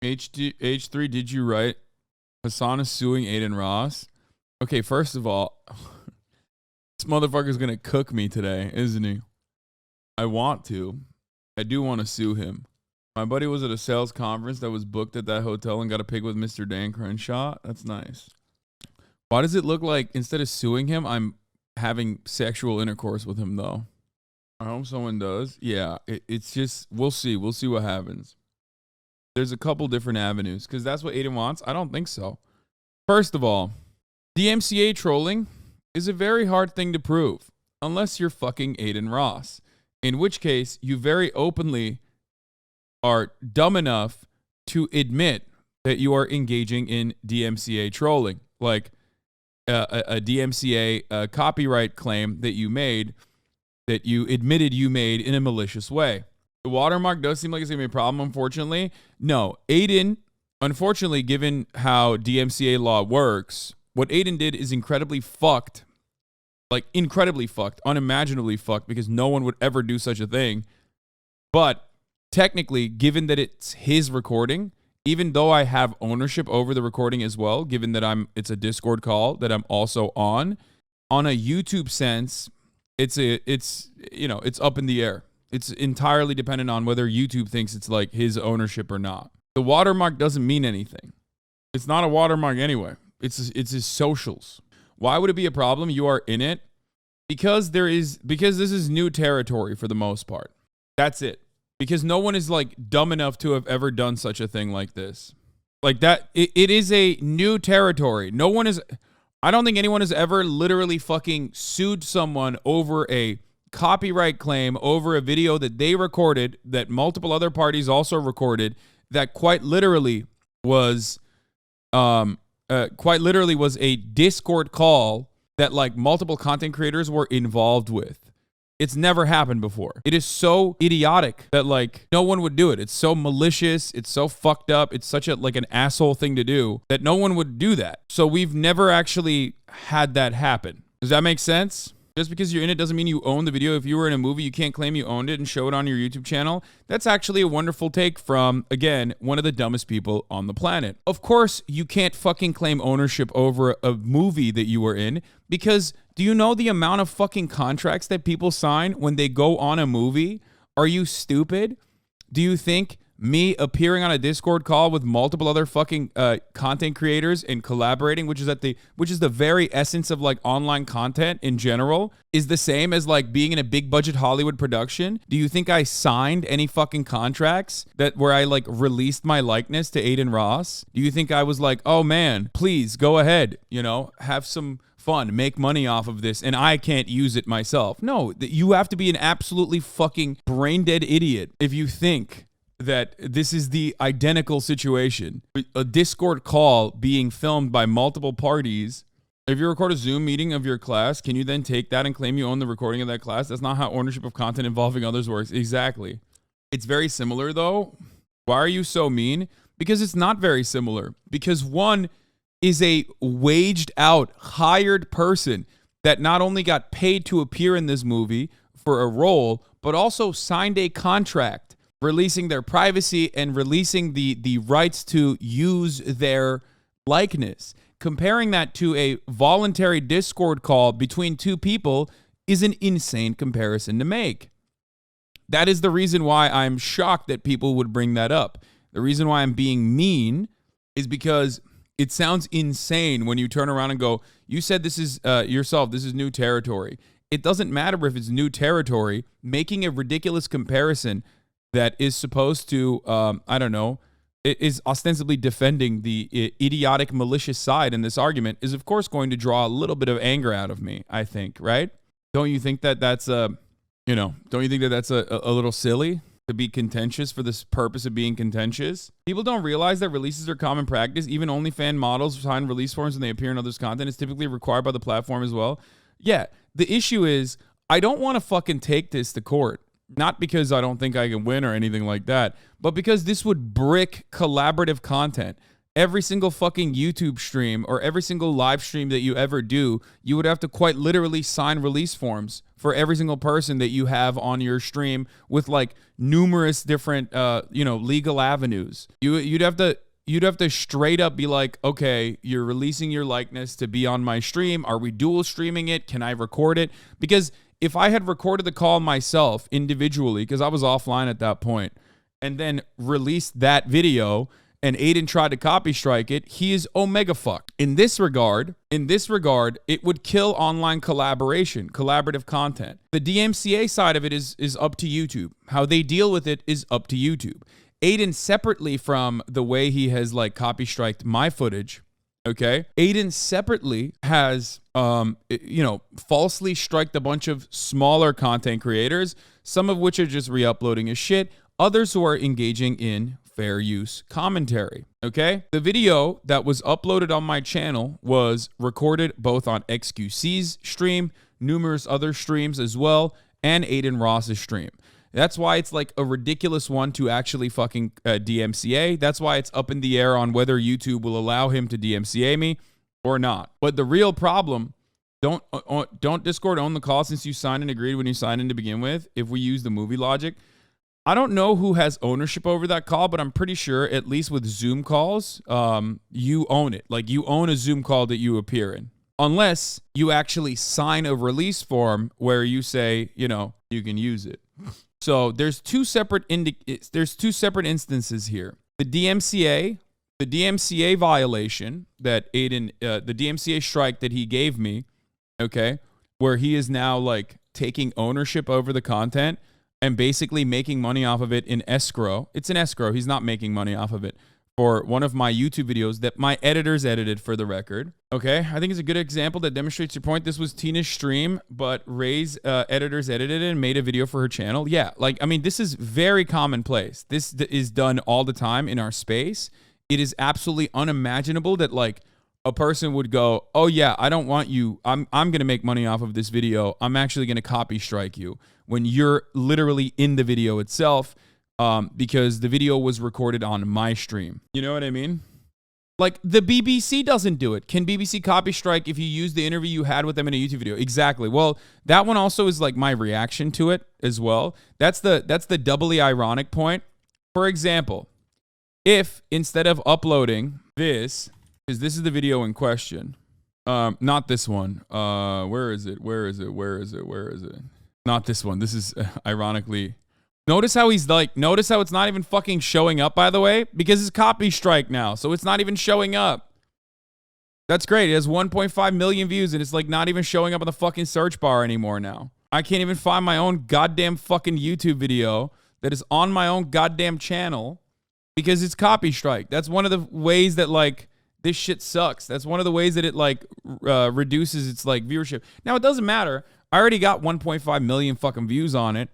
H3, did you write Hasan is suing Adin Ross? Okay, first of all, this motherfucker's gonna cook me today, isn't he? I want to. I do want to sue him. My buddy was at a sales conference that was booked at that hotel and got a pig with Mr. Dan Crenshaw. That's nice. Why does it look like instead of suing him, I'm having sexual intercourse with him, though? I hope someone does. Yeah, it's just, we'll see. We'll see what happens. There's a couple different avenues because that's what Adin wants. I don't think so. First of all, DMCA trolling is a very hard thing to prove unless you're fucking Adin Ross, in which case you very openly are dumb enough to admit that you are engaging in DMCA trolling, like a DMCA copyright claim that you made, that you admitted you made in a malicious way. The watermark does seem like it's going to be a problem, unfortunately. No, Adin, unfortunately, given how DMCA law works, what Adin did is incredibly fucked. Like, incredibly fucked, unimaginably fucked, because no one would ever do such a thing. But technically, given that it's his recording, even though I have ownership over the recording as well, given that it's a Discord call that I'm also on a YouTube sense, it's up in the air. It's entirely dependent on whether YouTube thinks it's like his ownership or not. The watermark doesn't mean anything. It's not a watermark anyway. It's his socials. Why would it be a problem? You are in it because this is new territory for the most part. That's it. Because no one is like dumb enough to have ever done such a thing like this. Like that, it is a new territory. I don't think anyone has ever literally fucking sued someone over a copyright claim over a video that they recorded, that multiple other parties also recorded, that quite literally was a Discord call that like multiple content creators were involved with. It's never happened before. It is so idiotic that like no one would do it. It's so malicious. It's so fucked up. It's such an asshole thing to do that no one would do that. So we've never actually had that happen. Does that make sense? Just because you're in it doesn't mean you own the video. If you were in a movie, you can't claim you owned it and show it on your YouTube channel. That's actually a wonderful take from, again, one of the dumbest people on the planet. Of course, you can't fucking claim ownership over a movie that you were in because do you know the amount of fucking contracts that people sign when they go on a movie? Are you stupid? Do you think me appearing on a Discord call with multiple other fucking content creators and collaborating, which is the very essence of like online content in general, is the same as like being in a big budget Hollywood production? Do you think I signed any fucking contracts where I like released my likeness to Adin Ross? Do you think I was like, oh man, please go ahead, have some fun, make money off of this, and I can't use it myself? No, you have to be an absolutely fucking brain dead idiot if you think that this is the identical situation. A Discord call being filmed by multiple parties. If you record a Zoom meeting of your class, can you then take that and claim you own the recording of that class? That's not how ownership of content involving others works. Exactly. It's very similar though. Why are you so mean? Because it's not very similar. Because one is a waged out, hired person that not only got paid to appear in this movie for a role, but also signed a contract releasing their privacy and releasing the rights to use their likeness. Comparing that to a voluntary Discord call between two people is an insane comparison to make. That is the reason why I'm shocked that people would bring that up. The reason why I'm being mean is because it sounds insane when you turn around and go, you said this is yourself, this is new territory. It doesn't matter if it's new territory. Making a ridiculous comparison that is supposed to, it is ostensibly defending the idiotic, malicious side in this argument is, of course, going to draw a little bit of anger out of me, I think, right? Don't you think that that's a little silly to be contentious for this purpose of being contentious? People don't realize that releases are common practice. Even OnlyFans models sign release forms when they appear in others' content. It's typically required by the platform as well. Yeah, the issue is I don't want to fucking take this to court. Not because I don't think I can win or anything like that, but because this would brick collaborative content. every single fucking YouTube stream or every single live stream that you ever do, you would have to quite literally sign release forms for every single person that you have on your stream with like numerous different, legal avenues. You'd have to straight up be like, okay, you're releasing your likeness to be on my stream. Are we dual streaming it? Can I record it? Because if I had recorded the call myself individually, because I was offline at that point, and then released that video and Adin tried to copy strike it, he is omega fucked. In this regard, it would kill online collaborative content. The DMCA side of it is up to YouTube. How they deal with it is up to YouTube. Adin, separately from the way he has like copy striked my footage, okay? Adin separately has, falsely striked a bunch of smaller content creators, some of which are just re-uploading his shit, others who are engaging in fair use commentary, okay? The video that was uploaded on my channel was recorded both on XQC's stream, numerous other streams as well, and Adin Ross's stream. That's why it's like a ridiculous one to actually fucking DMCA. That's why it's up in the air on whether YouTube will allow him to DMCA me or not. But the real problem, don't Discord own the call since you signed and agreed when you signed in to begin with, if we use the movie logic. I don't know who has ownership over that call, but I'm pretty sure, at least with Zoom calls, you own it. Like, you own a Zoom call that you appear in. Unless you actually sign a release form where you say, you can use it. So there's two separate instances here. The DMCA violation that Adin, the DMCA strike that he gave me, okay, where he is now like taking ownership over the content and basically making money off of it in escrow. It's an escrow. He's not making money off of it for one of my YouTube videos that my editors edited, for the record. Okay, I think it's a good example that demonstrates your point. This was Tina's stream, but Ray's editors edited it and made a video for her channel. Yeah, this is very commonplace. This is done all the time in our space. It is absolutely unimaginable that like a person would go, oh yeah, I don't want you. I'm going to make money off of this video. I'm actually going to copy strike you when you're literally in the video itself. Because the video was recorded on my stream. You know what I mean? Like, the BBC doesn't do it. Can BBC copy strike if you use the interview you had with them in a YouTube video? Exactly. Well, that one also is like my reaction to it as well. That's the doubly ironic point. For example, if instead of uploading this, because this is the video in question, not this one. Where is it? Not this one. This is ironically. Notice how it's not even fucking showing up, by the way, because it's copy strike now. So it's not even showing up. That's great. It has 1.5 million views and it's like not even showing up on the fucking search bar anymore now. I can't even find my own goddamn fucking YouTube video that is on my own goddamn channel because it's copy strike. That's one of the ways that like this shit sucks. That's one of the ways that it like reduces its like viewership. Now it doesn't matter. I already got 1.5 million fucking views on it.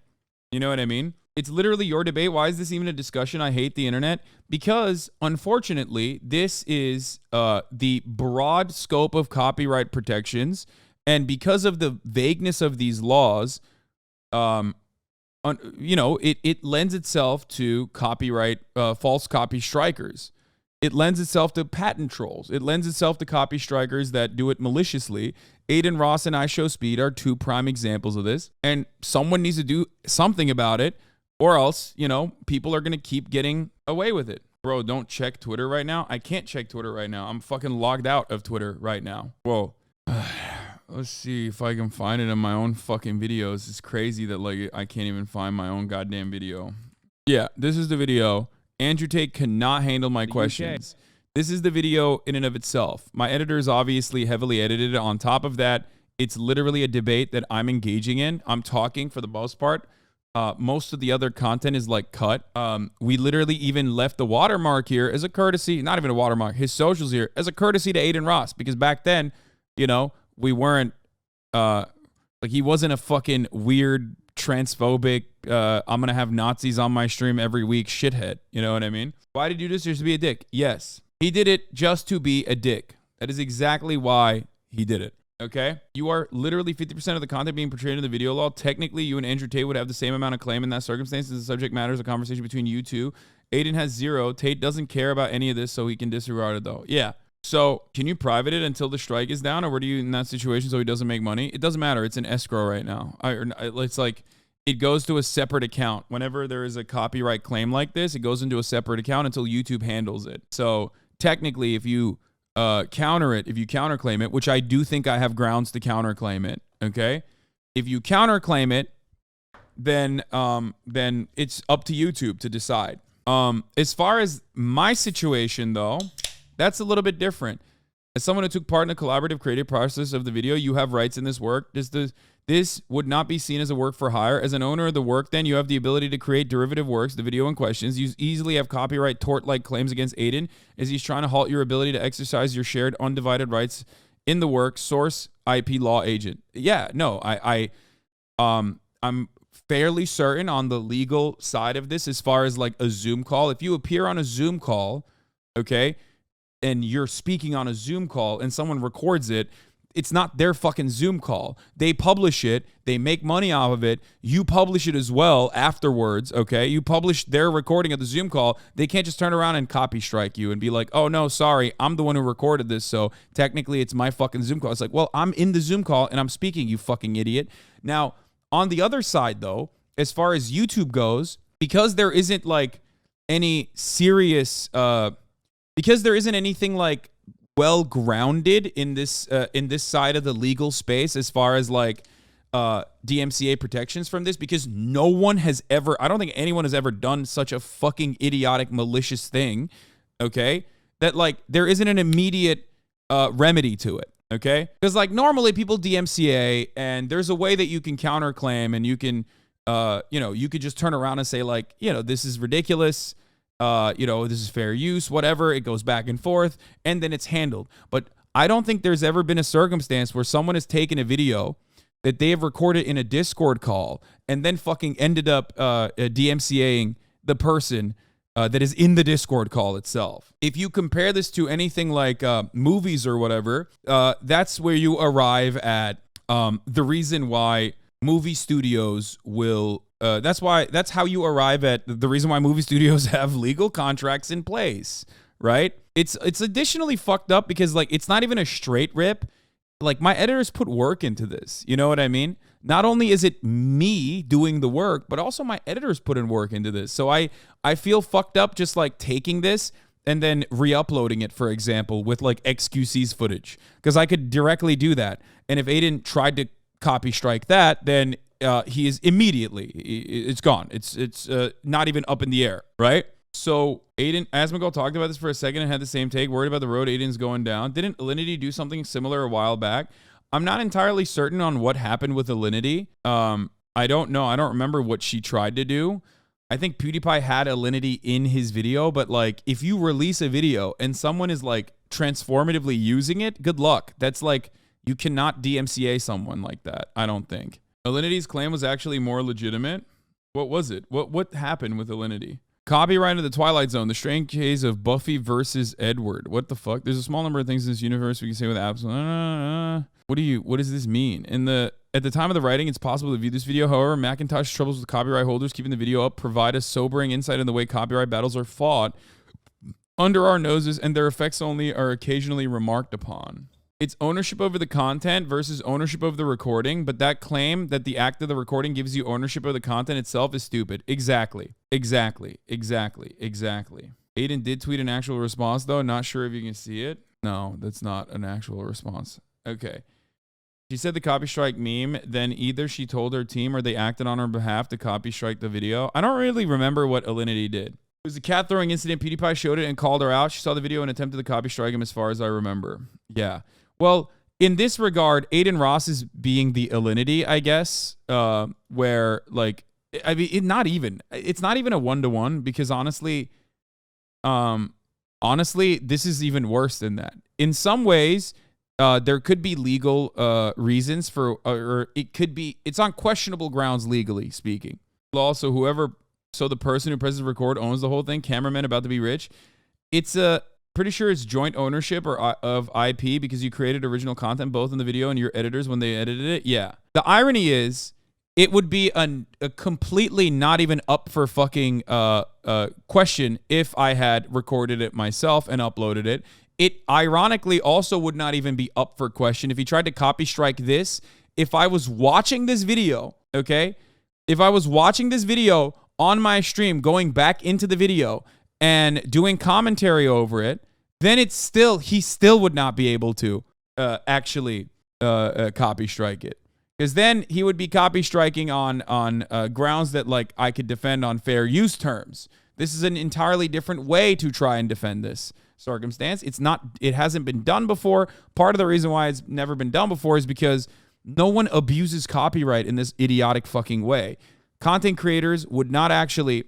You know what I mean? It's literally your debate. Why is this even a discussion? I hate the internet. Because, unfortunately, this is the broad scope of copyright protections. And because of the vagueness of these laws, it lends itself to copyright, false copy strikers. It lends itself to patent trolls. It lends itself to copy strikers that do it maliciously. Adin Ross and iShowSpeed are two prime examples of this. And someone needs to do something about it, or else, people are going to keep getting away with it. Bro, don't check Twitter right now. I can't check Twitter right now. I'm fucking logged out of Twitter right now. Whoa. Let's see if I can find it in my own fucking videos. It's crazy that like I can't even find my own goddamn video. Yeah, this is the video. Andrew Tate cannot handle my questions. This is the video in and of itself. My editor is obviously heavily edited. On top of that, it's literally a debate that I'm engaging in. I'm talking for the most part. Most of the other content is like cut. We literally even left the watermark here as a courtesy, not even a watermark, his socials here as a courtesy to Adin Ross, because back then, we weren't, he wasn't a fucking weird transphobic, I'm gonna have Nazis on my stream every week shithead. You know what I mean? Why did you do this? Just to be a dick? Yes. He did it just to be a dick. That is exactly why he did it. Okay? You are literally 50% of the content being portrayed in the video law. Technically, you and Andrew Tate would have the same amount of claim in that circumstance as the subject matter is a conversation between you two Adin has 0. Tate doesn't care about any of this, so he can disregard it though. Yeah. So can you private it until the strike is down, or what are you in that situation so he doesn't make money? It doesn't matter. It's in escrow right now. It's like it goes to a separate account. Whenever there is a copyright claim like this, it goes into a separate account until YouTube handles it. So technically, if you counter it, if you counterclaim it, which I do think I have grounds to counterclaim it, okay? If you counterclaim it, then it's up to YouTube to decide. As far as my situation, though, that's a little bit different. As someone who took part in the collaborative creative process of the video, you have rights in this work. This would not be seen as a work for hire. As an owner of the work, then, you have the ability to create derivative works, the video in questions. You easily have copyright tort-like claims against Adin as he's trying to halt your ability to exercise your shared undivided rights in the work. Source, IP law agent. Yeah, no, I'm fairly certain on the legal side of this as far as like a Zoom call. If you appear on a Zoom call, okay, and you're speaking on a Zoom call and someone records it, it's not their fucking Zoom call. They publish it. They make money off of it. You publish it as well afterwards, okay? You publish their recording of the Zoom call. They can't just turn around and copy strike you and be like, oh, no, sorry, I'm the one who recorded this, so technically it's my fucking Zoom call. It's like, well, I'm in the Zoom call and I'm speaking, you fucking idiot. Now, on the other side, though, as far as YouTube goes, because there isn't like any serious... because there isn't anything like well grounded in this side of the legal space as far as like DMCA protections from this, because no one has ever, I don't think anyone has ever done such a fucking idiotic, malicious thing, okay, that like there isn't an immediate remedy to it, okay? Because like normally people DMCA and there's a way that you can counterclaim and you can, you could just turn around and say like, this is ridiculous. This is fair use, whatever. It goes back and forth, and then it's handled. But I don't think there's ever been a circumstance where someone has taken a video that they have recorded in a Discord call and then fucking ended up DMCAing the person that is in the Discord call itself. If you compare this to anything like movies or whatever, that's where you arrive at the reason why movie studios will... that's how you arrive at the reason why movie studios have legal contracts in place, right? It's additionally fucked up because like it's not even a straight rip. Like my editors put work into this. You know what I mean? Not only is it me doing the work, but also my editors put in work into this. So I feel fucked up just like taking this and then re-uploading it, for example, with like XQC's footage, because I could directly do that. And if Adin tried to copy strike that, then he is immediately, it's gone. It's not even up in the air, right? So Adin, Asmongold talked about this for a second and had the same take, worried about the road Adin's going down. Didn't Alinity do something similar a while back? I'm not entirely certain on what happened with Alinity. I don't know. I don't remember what she tried to do. I think PewDiePie had Alinity in his video, but like if you release a video and someone is like transformatively using it, good luck. That's like, you cannot DMCA someone like that, I don't think. Alinity's claim was actually more legitimate. What was it? What happened with Alinity? Copyright of the Twilight Zone, the strange case of Buffy versus Edward. What the fuck? There's a small number of things in this universe we can say with absolute... What does this mean? At the time of the writing, it's possible to view this video. However, Macintosh's troubles with copyright holders keeping the video up provide a sobering insight in the way copyright battles are fought under our noses, and their effects only are occasionally remarked upon. It's ownership over the content versus ownership of the recording, but that claim that the act of the recording gives you ownership of the content itself is stupid. Exactly. Adin did tweet an actual response, though. Not sure if you can see it. No, that's not an actual response. Okay. She said the copy strike meme, then either she told her team or they acted on her behalf to copy strike the video. I don't really remember what Alinity did. It was a cat throwing incident. PewDiePie showed it and called her out. She saw the video and attempted to copy strike him as far as I remember. Yeah. Well, in this regard, Adin Ross is being the Alinity, I guess, where like, I mean, it's not even a one-to-one because honestly, this is even worse than that. In some ways, there could be legal reasons for, or it's on questionable grounds legally speaking. Also, the person who presses record owns the whole thing. Cameraman about to be rich. It's pretty sure it's joint ownership of IP because you created original content both in the video and your editors when they edited it. Yeah. The irony is it would be a completely not even up for fucking question if I had recorded it myself and uploaded it. It ironically also would not even be up for question if he tried to copy strike this. If I was watching this video, okay? If I was watching this video on my stream, going back into the video and doing commentary over it, then he still would not be able to actually copy strike it. Because then he would be copy striking on grounds that like I could defend on fair use terms. This is an entirely different way to try and defend this circumstance. It hasn't been done before. Part of the reason why it's never been done before is because no one abuses copyright in this idiotic fucking way. Content creators would not actually...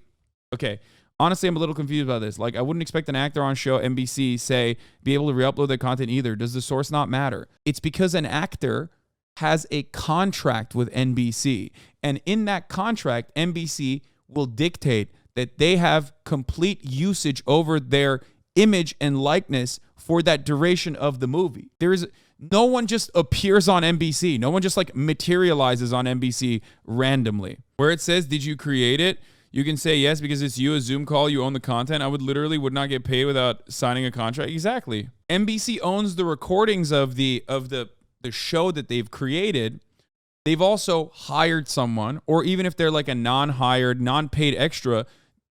Okay, honestly, I'm a little confused about this. Like, I wouldn't expect an actor on show NBC, be able to re-upload their content either. Does the source not matter? It's because an actor has a contract with NBC. And in that contract, NBC will dictate that they have complete usage over their image and likeness for that duration of the movie. No one just appears on NBC. No one just like materializes on NBC randomly. Where it says, did you create it? You can say yes because it's you, a Zoom call, you own the content. I would not get paid without signing a contract. Exactly. NBC owns the recordings of the show that they've created. They've also hired someone, or even if they're like a non-hired, non-paid extra,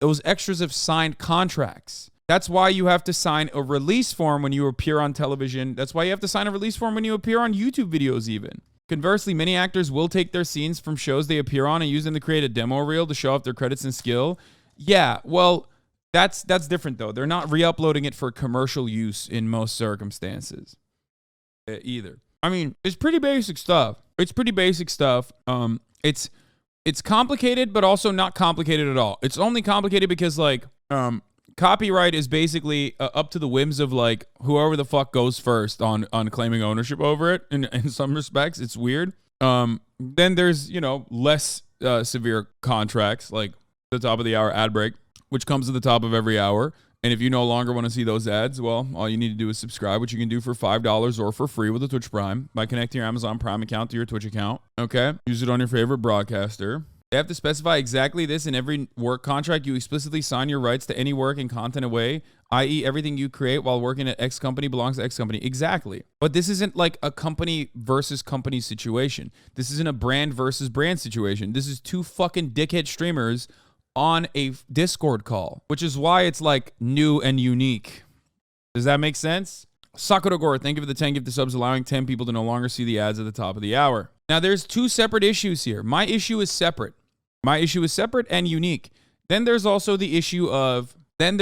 those extras have signed contracts. That's why you have to sign a release form when you appear on television. That's why you have to sign a release form when you appear on YouTube videos even. Conversely, many actors will take their scenes from shows they appear on and use them to create a demo reel to show off their credits and skill. Yeah, well, that's different though. They're not re-uploading it for commercial use in most circumstances either. I mean, it's pretty basic stuff. It's complicated, but also not complicated at all. It's only complicated because like copyright is basically up to the whims of like whoever the fuck goes first on claiming ownership over it. In some respects, it's weird. Then there's, less severe contracts like the top of the hour ad break, which comes at the top of every hour. And if you no longer want to see those ads, well, all you need to do is subscribe, which you can do for $5 or for free with a Twitch Prime by connecting your Amazon Prime account to your Twitch account. Okay? Use it on your favorite broadcaster. They have to specify exactly this in every work contract. You explicitly sign your rights to any work and content away, i.e. everything you create while working at X company belongs to X company. Exactly. But this isn't like a company versus company situation. This isn't a brand versus brand situation. This is two fucking dickhead streamers on a Discord call, which is why it's like new and unique. Does that make sense? Sakuragora, thank you for the 10 gifted subs, allowing 10 people to no longer see the ads at the top of the hour. Now, there's two separate issues here. My issue is separate. And unique. Then there's also the issue of Adin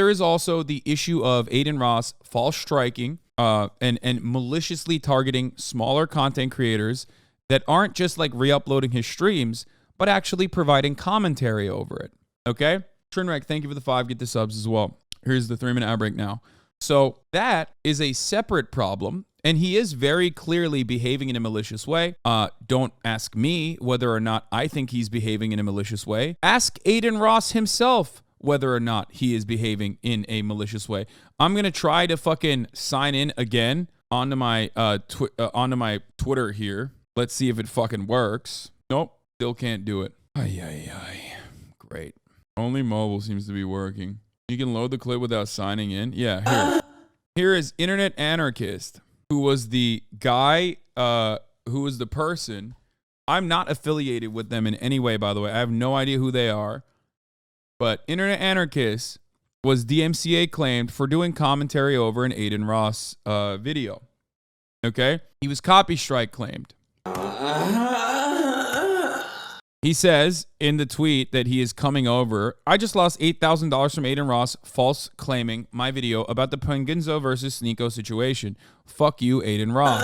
Ross false striking and maliciously targeting smaller content creators that aren't just like re-uploading his streams, but actually providing commentary over it. Okay? Trinrek, thank you for the 5 get the subs as well. Here's the 3-minute ad break now. So that is a separate problem, and he is very clearly behaving in a malicious way. Don't ask me whether or not I think he's behaving in a malicious way. Ask Adin Ross himself whether or not he is behaving in a malicious way. I'm going to try to fucking sign in again onto my Twitter here. Let's see if it fucking works. Nope, still can't do it. Great. Only mobile seems to be working. You can load the clip without signing in. Yeah, here. Here is Internet Anarchist, who was the guy, who was the person. I'm not affiliated with them in any way, by the way. I have no idea who they are. But Internet Anarchist was DMCA claimed for doing commentary over an Adin Ross video. Okay? He was copy strike claimed. He says in the tweet that he is coming over. I just lost $8,000 from Adin Ross, false claiming my video about the Penginzo versus Sneeko situation. Fuck you, Adin Ross.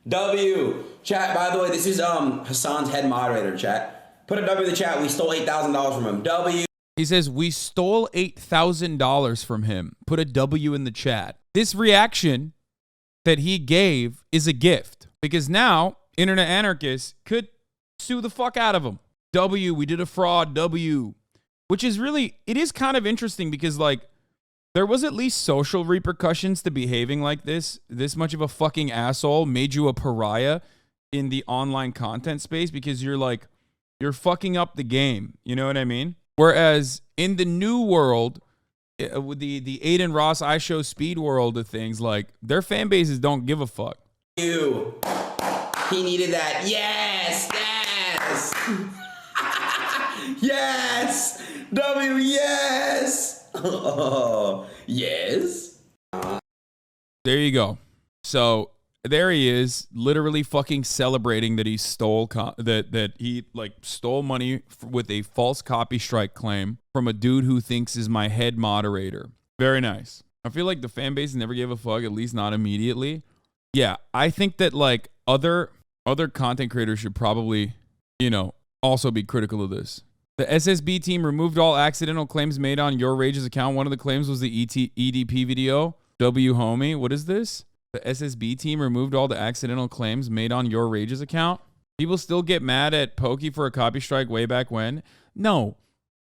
W. Chat, by the way, this is Hassan's head moderator, chat. Put a W in the chat. We stole $8,000 from him. W. He says, we stole $8,000 from him. Put a W in the chat. This reaction that he gave is a gift. Because now, Internet Anarchists could sue the fuck out of him. W, we did a fraud, W. Which is really, it is kind of interesting because, like, there was at least social repercussions to behaving like this. This much of a fucking asshole made you a pariah in the online content space because you're fucking up the game. You know what I mean? Whereas in the new world, with the Adin Ross I Show Speed world of things, like their fan bases don't give a fuck. You. He needed that. Yes. Yes. W. Yes. Oh, yes. There you go. So there he is, literally fucking celebrating that he stole that he like stole money with a false copy strike claim from a dude who thinks is my head moderator. Very nice. I feel like the fan base never gave a fuck, at least not immediately. Yeah, I think that like other content creators should probably, also be critical of this. The SSB team removed all accidental claims made on Your Rage's account. One of the claims was the EDP video. W homie, what is this? The SSB team removed all the accidental claims made on Your Rage's account. People still get mad at Pokey for a copy strike way back when. No,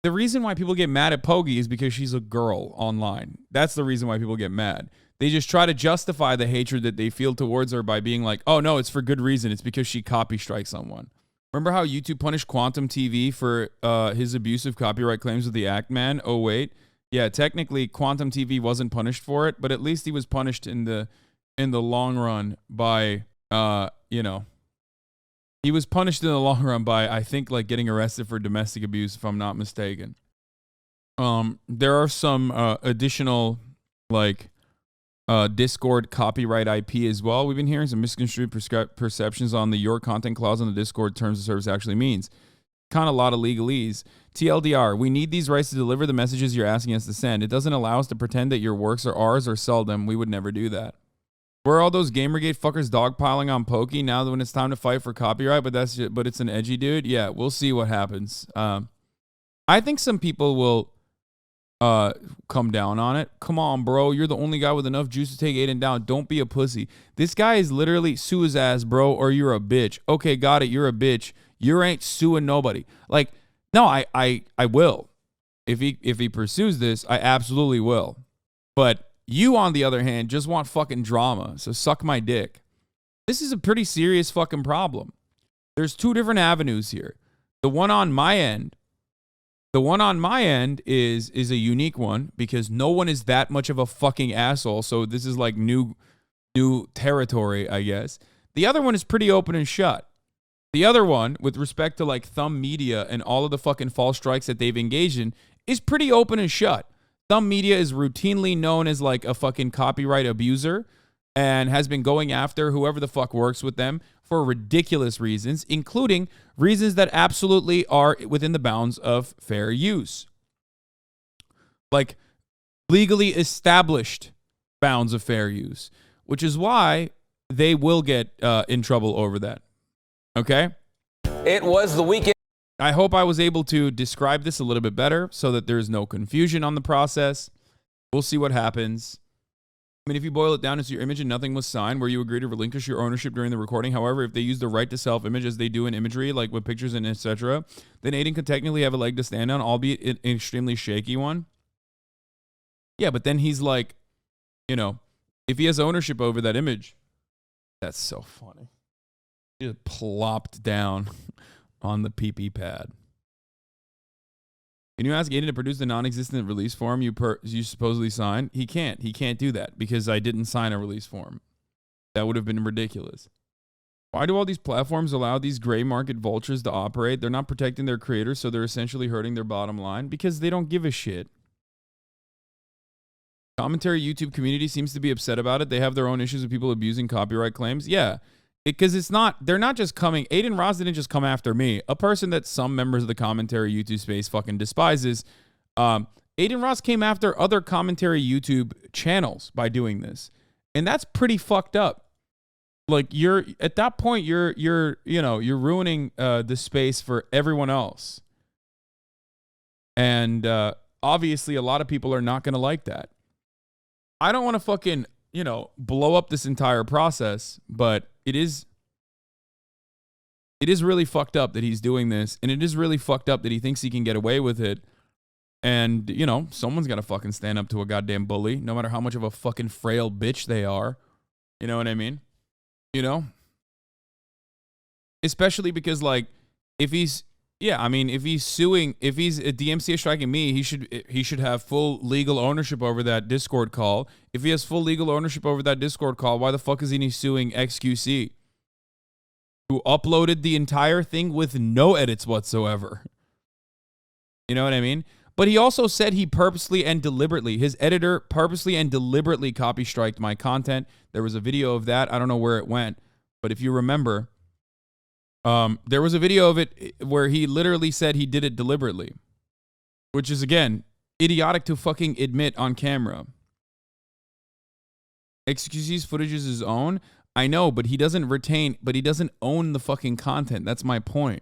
the reason why people get mad at Pokey is because she's a girl online. That's the reason why people get mad. They just try to justify the hatred that they feel towards her by being like, oh no, it's for good reason. It's because she copy strikes someone. Remember how YouTube punished Quantum TV for his abusive copyright claims with the Act Man? Oh wait, yeah, technically Quantum TV wasn't punished for it, but at least he was punished in the long run by he was punished in the long run by, I think, like getting arrested for domestic abuse, if I'm not mistaken. There are some additional like Discord copyright IP as well. We've been hearing some misconstrued perceptions on the Your Content clause on the Discord terms of service actually means. Kind of a lot of legalese. TLDR, we need these rights to deliver the messages you're asking us to send. It doesn't allow us to pretend that your works are ours or sell them. We would never do that. Where are all those Gamergate fuckers dogpiling on Pokey now that when it's time to fight for copyright, but it's an edgy dude? Yeah, we'll see what happens. I think some people will come down on it. Come on, bro. You're the only guy with enough juice to take Adin down. Don't be a pussy. This guy is literally sue his ass, bro, or you're a bitch. Okay, got it. You're a bitch. You ain't suing nobody. Like, no, I will. If he pursues this, I absolutely will. But you, on the other hand, just want fucking drama. So suck my dick. This is a pretty serious fucking problem. There's two different avenues here. The one on my end is a unique one because no one is that much of a fucking asshole. So this is like new territory, I guess. The other one is pretty open and shut. The other one, with respect to like Thumb Media and all of the fucking false strikes that they've engaged in, is pretty open and shut. Thumb Media is routinely known as like a fucking copyright abuser and has been going after whoever the fuck works with them for ridiculous reasons, including reasons that absolutely are within the bounds of fair use. Like legally established bounds of fair use, which is why they will get in trouble over that. Okay? It was the weekend. I hope I was able to describe this a little bit better so that there's no confusion on the process. We'll see what happens. I mean, if you boil it down to your image and nothing was signed where you agree to relinquish your ownership during the recording. However, if they use the right to self-image as they do in imagery, like with pictures and etc., then Adin could technically have a leg to stand on, albeit an extremely shaky one. Yeah, but then he's like, if he has ownership over that image, that's so funny. He just plopped down on the PP pad. Can you ask Adin to produce the non-existent release form you supposedly signed? He can't. He can't do that because I didn't sign a release form. That would have been ridiculous. Why do all these platforms allow these gray market vultures to operate? They're not protecting their creators, so they're essentially hurting their bottom line because they don't give a shit. Commentary YouTube community seems to be upset about it. They have their own issues with people abusing copyright claims. Yeah. Because they're not just coming, Adin Ross didn't just come after me, a person that some members of the commentary YouTube space fucking despises. Adin Ross came after other commentary YouTube channels by doing this. And that's pretty fucked up. Like at that point, you're ruining the space for everyone else. And obviously a lot of people are not going to like that. I don't want to fucking, blow up this entire process, but it is really fucked up that he's doing this, and it is really fucked up that he thinks he can get away with it. And, someone's got to fucking stand up to a goddamn bully, no matter how much of a fucking frail bitch they are. You know what I mean? especially because like if he's if he's suing, if he's DMCA striking me, he should have full legal ownership over that Discord call. If he has full legal ownership over that Discord call, why the fuck isn't he suing XQC, who uploaded the entire thing with no edits whatsoever? You know what I mean? But he also said he purposely and deliberately, his editor purposely and deliberately copy striked my content. There was a video of that. I don't know where it went, but if you remember, there was a video of it where he literally said he did it deliberately, which is, again, idiotic to fucking admit on camera. XQC's footage is his own. I know, but he doesn't own the fucking content. That's my point.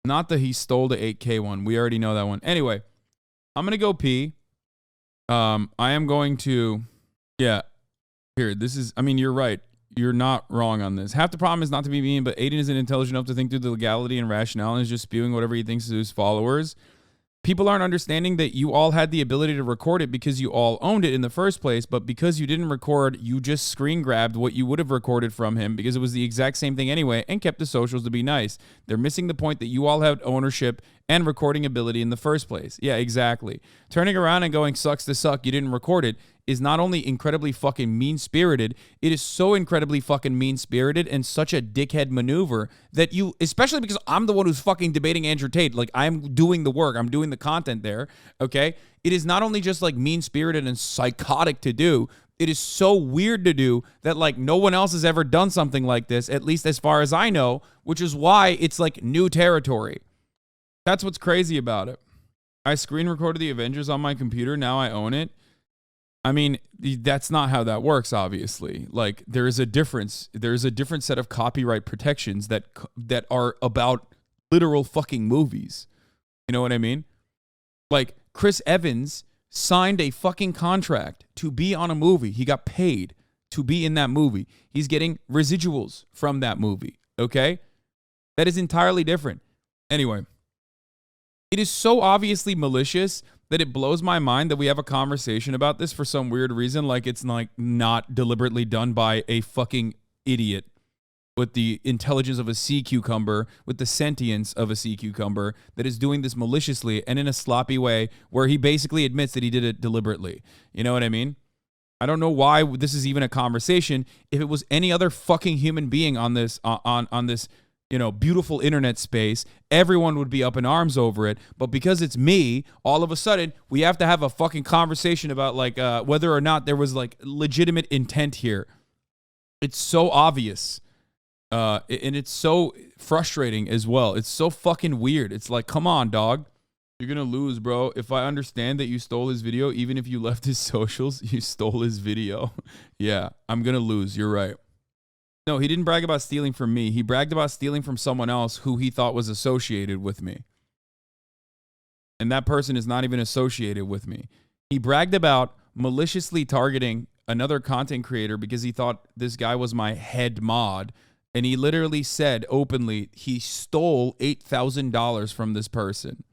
Not that he stole the 8K one. We already know that one. Anyway, I'm going to go pee. I am going to, here, you're right. You're not wrong on this. Half the problem is not to be mean, but Adin isn't intelligent enough to think through the legality and rationale and is just spewing whatever he thinks to his followers. People aren't understanding that you all had the ability to record it because you all owned it in the first place, but because you didn't record, you just screen grabbed what you would have recorded from him because it was the exact same thing anyway and kept the socials to be nice. They're missing the point that you all had ownership and recording ability in the first place. Yeah, exactly. Turning around and going sucks to suck, you didn't record it, is not only incredibly fucking mean-spirited, it is so incredibly fucking mean-spirited and such a dickhead maneuver that you, especially because I'm the one who's fucking debating Andrew Tate, like I'm doing the work, I'm doing the content there, okay? It is not only just like mean-spirited and psychotic to do, it is so weird to do that like no one else has ever done something like this, at least as far as I know, which is why it's like new territory. That's what's crazy about it. I screen recorded the Avengers on my computer, now I own it. I mean, that's not how that works, obviously. Like, there is a difference. There's a different set of copyright protections that are about literal fucking movies. You know what I mean? Like, Chris Evans signed a fucking contract to be on a movie. He got paid to be in that movie. He's getting residuals from that movie, okay? That is entirely different. Anyway, it is so obviously malicious that it blows my mind that we have a conversation about this for some weird reason, like it's like not deliberately done by a fucking idiot with the intelligence of a sea cucumber, with the sentience of a sea cucumber that is doing this maliciously and in a sloppy way where he basically admits that he did it deliberately. You know what I mean? I don't know why this is even a conversation. If it was any other fucking human being on this on this beautiful internet space, everyone would be up in arms over it. But because it's me, all of a sudden, we have to have a fucking conversation about like whether or not there was like legitimate intent here. It's so obvious. And it's so frustrating as well. It's so fucking weird. It's like, come on, dog. You're going to lose, bro. If I understand that you stole his video, even if you left his socials, you stole his video. Yeah, I'm going to lose. You're right. No, he didn't brag about stealing from me. He bragged about stealing from someone else who he thought was associated with me. And that person is not even associated with me. He bragged about maliciously targeting another content creator because he thought this guy was my head mod. And he literally said openly he stole $8,000 from this person.